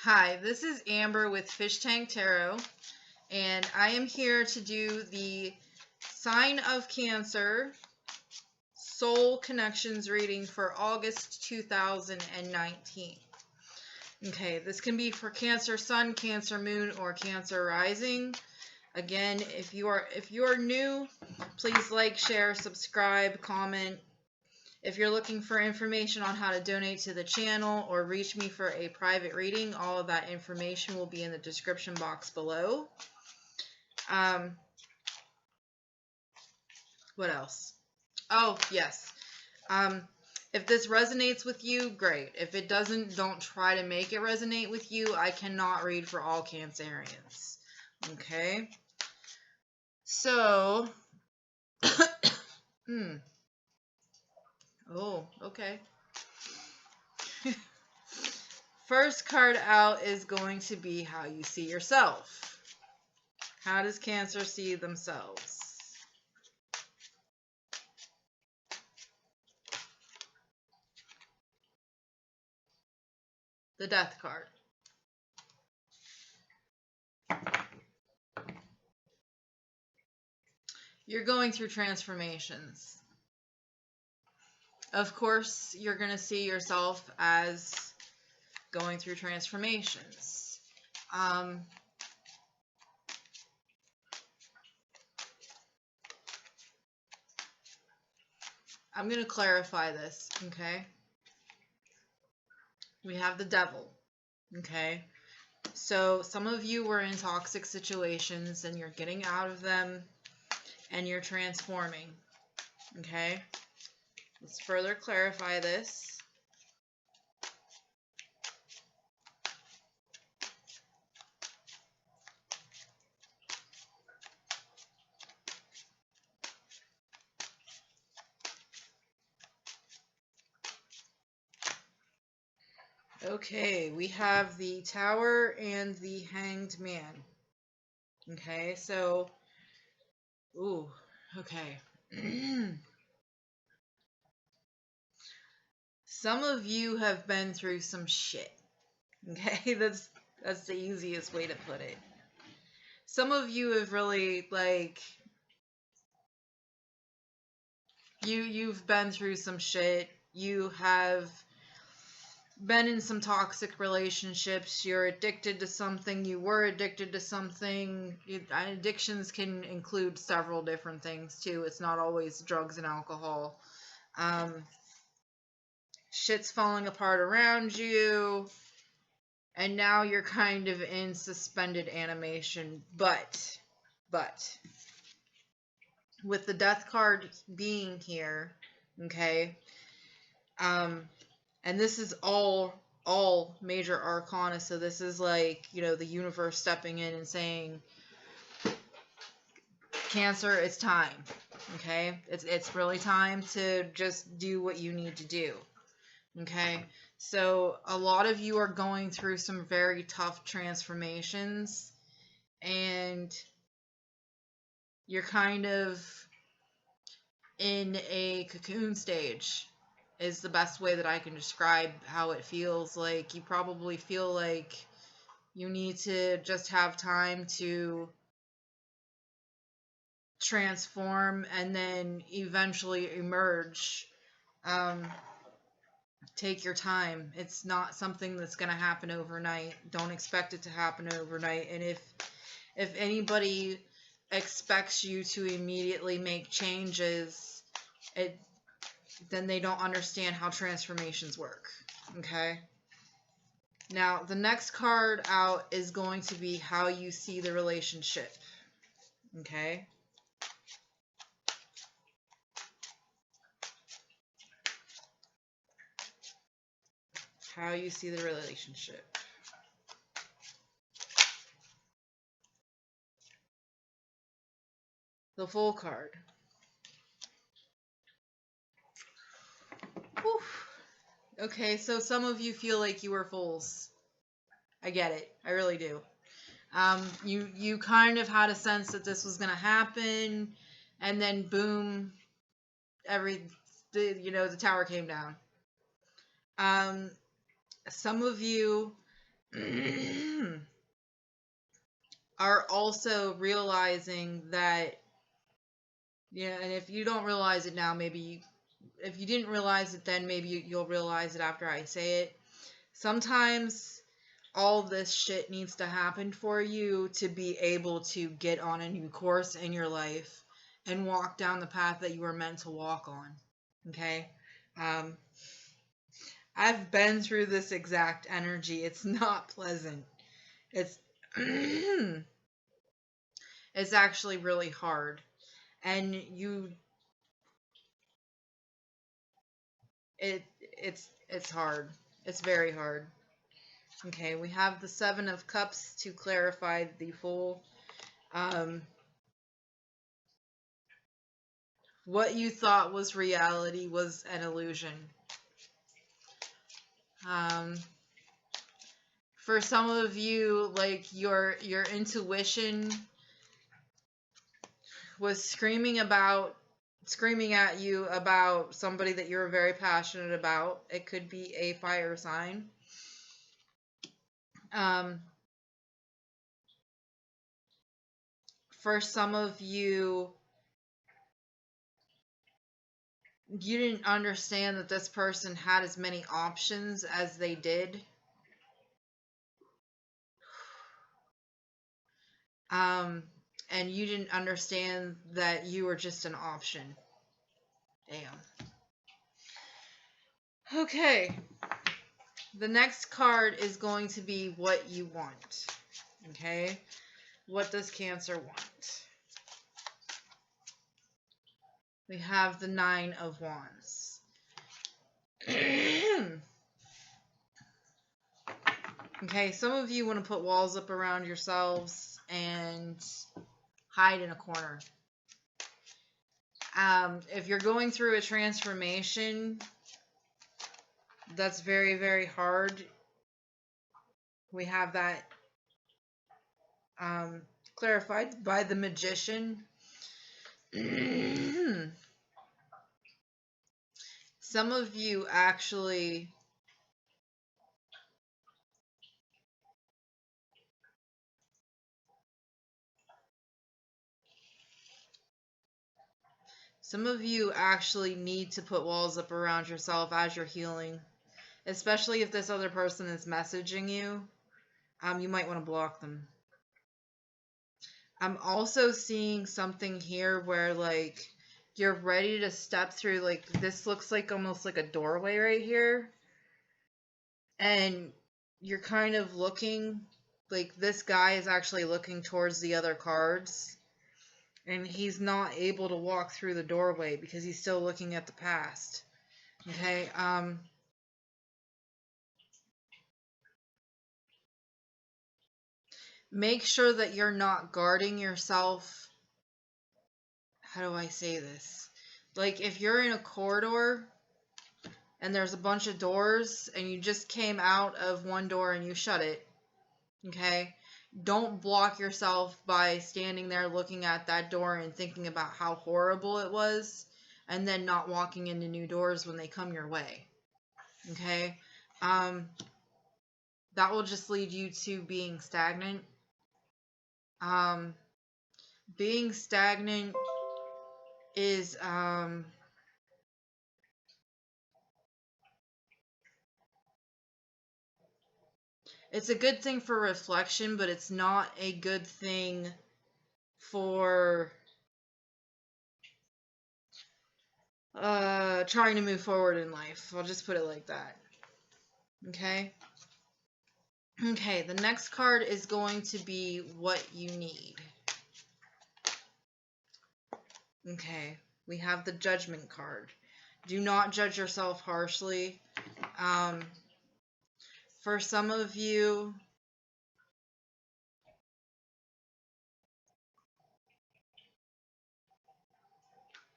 Hi, this is Amber with fishtanktarot, and I am here to do the Sign of Cancer Soul Connections reading for August 2019. Okay, this can be for Cancer Sun, Cancer Moon, or Cancer Rising. Again, if you are new, please like, share, subscribe, comment. If you're looking for information on how to donate to the channel or reach me for a private reading, all of that information will be in the description box below. What else? Oh, yes. If this resonates with you, great. If it doesn't, don't try to make it resonate with you. I cannot read for all Cancerians. Okay? So, oh, okay. First card out is going to be how you see yourself. How does Cancer see themselves? The Death card. You're going through transformations. Of course, you're going to see yourself as going through transformations. I'm going to clarify this, okay? We have the Devil, okay? So some of you were in toxic situations and you're getting out of them and you're transforming, okay? Let's further clarify this. Okay, we have the Tower and the Hanged Man. Okay, so, ooh, okay. Some of you have been through some shit. Okay, that's the easiest way to put it. Some of you have really, like, you've been through some shit. You have been in some toxic relationships. You're addicted to something. You were addicted to something. Addictions can include several different things too. It's not always drugs and alcohol. Shit's falling apart around you, and now you're kind of in suspended animation. But with the Death card being here, okay, and this is all major arcana, so this is like, you know, the universe stepping in and saying, Cancer, it's time. Okay? It's really time to just do what you need to do. Okay? So a lot of you are going through some very tough transformations, and you're kind of in a cocoon stage is the best way that I can describe how it feels. Like, you probably feel like you need to just have time to transform and then eventually emerge. Take your time. It's not something that's going to happen overnight. Don't expect it to happen overnight. And if anybody expects you to immediately make changes, then they don't understand how transformations work. Okay? Now, the next card out is going to be how you see the relationship. Okay? How you see the relationship. The Fool card. Whew. Okay, so some of you feel like you were fools. I get it. I really do. You kind of had a sense that this was going to happen, and then boom, the tower came down. Some of you are also realizing that, yeah, and if you don't realize it now, maybe if you didn't realize it then, maybe you'll realize it after I say it. Sometimes all this shit needs to happen for you to be able to get on a new course in your life and walk down the path that you were meant to walk on. Okay? Um, I've been through this exact energy. It's not pleasant. It's it's actually really hard. And it's hard. It's very hard. Okay, we have the Seven of Cups to clarify the Fool. What you thought was reality was an illusion. For some of you, like your intuition was screaming at you about somebody that you're very passionate about. It could be a fire sign. For some of you, you didn't understand that this person had as many options as they did. And you didn't understand that you were just an option. Damn. Okay. The next card is going to be what you want. Okay? What does Cancer want? We have the Nine of Wands. Okay, some of you want to put walls up around yourselves and hide in a corner. If you're going through a transformation that's very, very hard, we have that clarified by the Magician. Some of you actually need to put walls up around yourself as you're healing, especially if this other person is messaging you. You might want to block them. I'm also seeing something here where, like, you're ready to step through, like, this looks like almost like a doorway right here. And you're kind of looking, like, this guy is actually looking towards the other cards. And he's not able to walk through the doorway because he's still looking at the past. Okay, make sure that you're not guarding yourself. How do I say this? Like, if you're in a corridor and there's a bunch of doors and you just came out of one door and you shut it, okay? Don't block yourself by standing there looking at that door and thinking about how horrible it was and then not walking into new doors when they come your way. Okay? That will just lead you to being stagnant. Being stagnant is it's a good thing for reflection, but it's not a good thing for trying to move forward in life. I'll just put it like that. Okay? Okay, the next card is going to be what you need. Okay, we have the Judgment card. Do not judge yourself harshly. For some of you,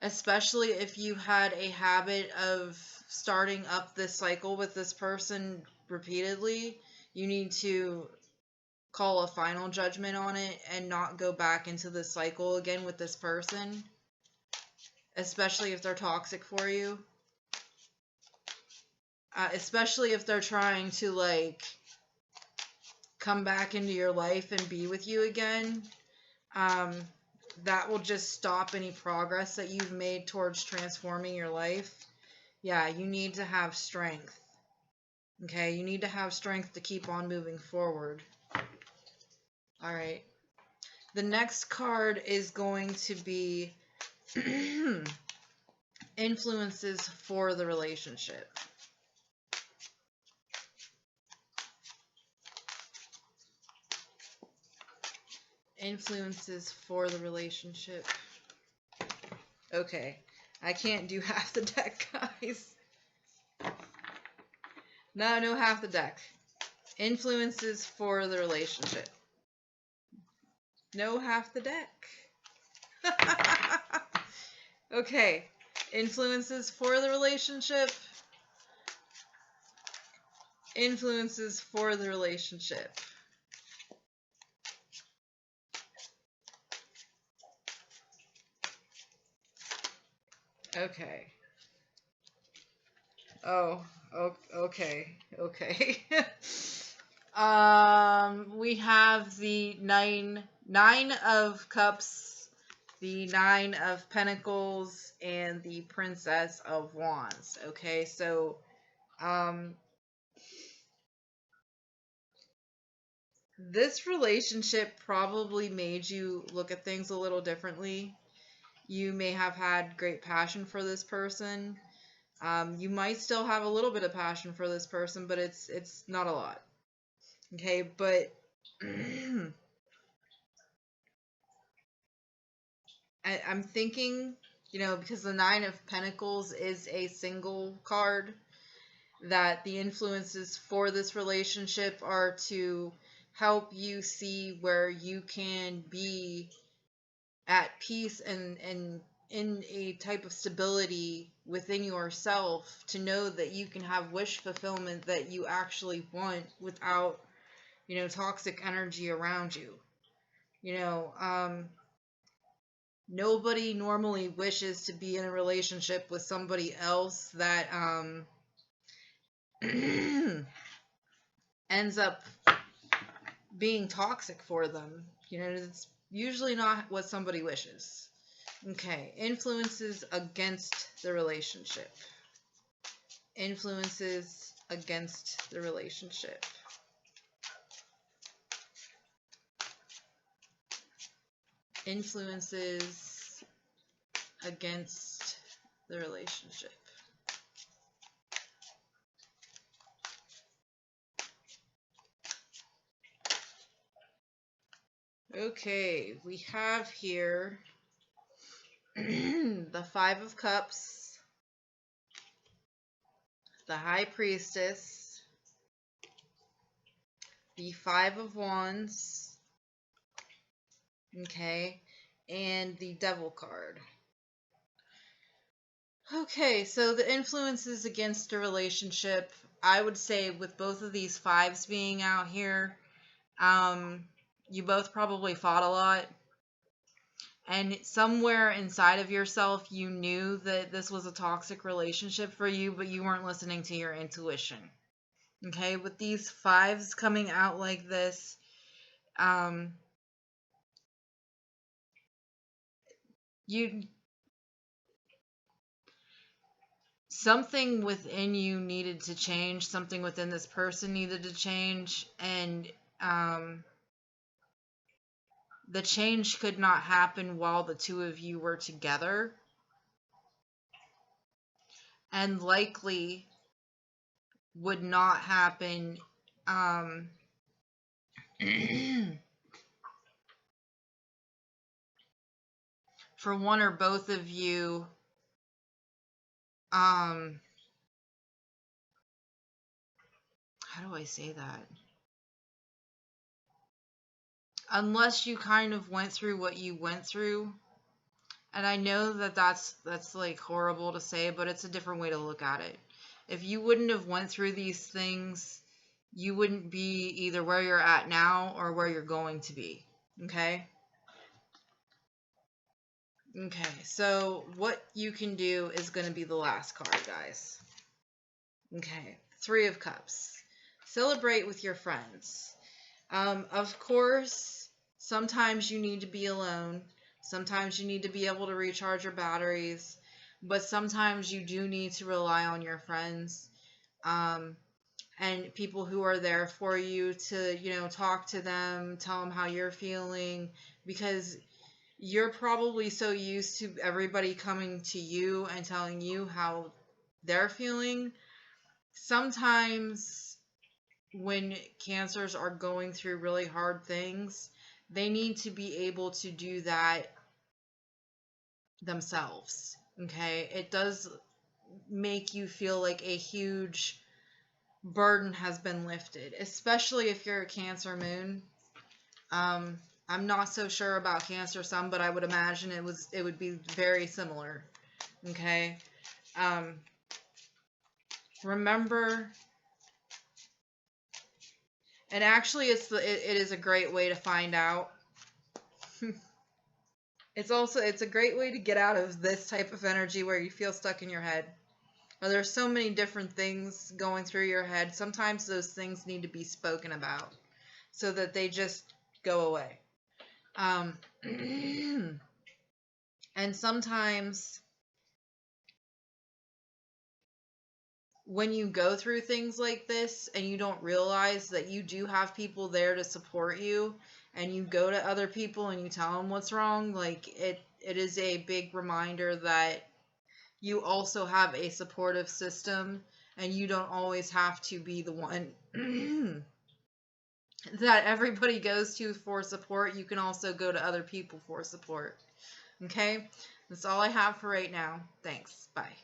especially if you had a habit of starting up this cycle with this person repeatedly, you need to call a final judgment on it and not go back into the cycle again with this person, especially if they're toxic for you. Especially if they're trying to, like, come back into your life and be with you again, that will just stop any progress that you've made towards transforming your life. Yeah, you need to have strength. Okay, you need to have strength to keep on moving forward. All right. The next card is going to be influences for the relationship. Influences for the relationship. Okay, I can't do half the deck, guys. No, half the deck. Influences for the relationship. No, half the deck. Okay, influences for the relationship. Influences for the relationship. Okay. Oh, okay. We have the nine of cups, the 9 of pentacles, and the Princess of Wands. Okay, so this relationship probably made you look at things a little differently. You may have had great passion for this person. You might still have a little bit of passion for this person, but it's not a lot. Okay, but I'm thinking, because the 9 of Pentacles is a single card, that the influences for this relationship are to help you see where you can be at peace and in a type of stability within yourself, to know that you can have wish fulfillment that you actually want without, toxic energy around you. Nobody normally wishes to be in a relationship with somebody else that ends up being toxic for them. It's usually not what somebody wishes. Okay, influences against the relationship. Influences against the relationship. Influences against the relationship. Okay, we have here the 5 of Cups, the High Priestess, the 5 of Wands, okay, and the Devil card. Okay, so the influences against a relationship, I would say with both of these 5s being out here, you both probably fought a lot. And somewhere inside of yourself, you knew that this was a toxic relationship for you, but you weren't listening to your intuition. Okay, with these 5s coming out like this, something within you needed to change, something within this person needed to change, and the change could not happen while the two of you were together, and likely would not happen for one or both of you how do I say that? Unless you kind of went through what you went through. And I know that that's like horrible to say, but it's a different way to look at it. If you wouldn't have went through these things, you wouldn't be either where you're at now or where you're going to be. Okay? Okay, so what you can do is going to be the last card, guys. Okay, 3 of Cups. Celebrate with your friends. Of course, sometimes you need to be alone. Sometimes you need to be able to recharge your batteries. But sometimes you do need to rely on your friends, um, and people who are there for you to, talk to them, tell them how you're feeling, because you're probably so used to everybody coming to you and telling you how they're feeling. Sometimes when cancers are going through really hard things, they need to be able to do that themselves. Okay? It does make you feel like a huge burden has been lifted, especially if you're a Cancer moon. Um, I'm not so sure about Cancer Sun, but I would imagine it would be very similar. Okay? Um, Remember, and actually it is a great way to find out. It's a great way to get out of this type of energy where you feel stuck in your head. There's so many different things going through your head. Sometimes those things need to be spoken about so that they just go away. Um, and sometimes when you go through things like this and you don't realize that you do have people there to support you, and you go to other people and you tell them what's wrong, like it is a big reminder that you also have a supportive system, and you don't always have to be the one that everybody goes to for support. You can also go to other people for support. Okay? That's all I have for right now. Thanks. Bye.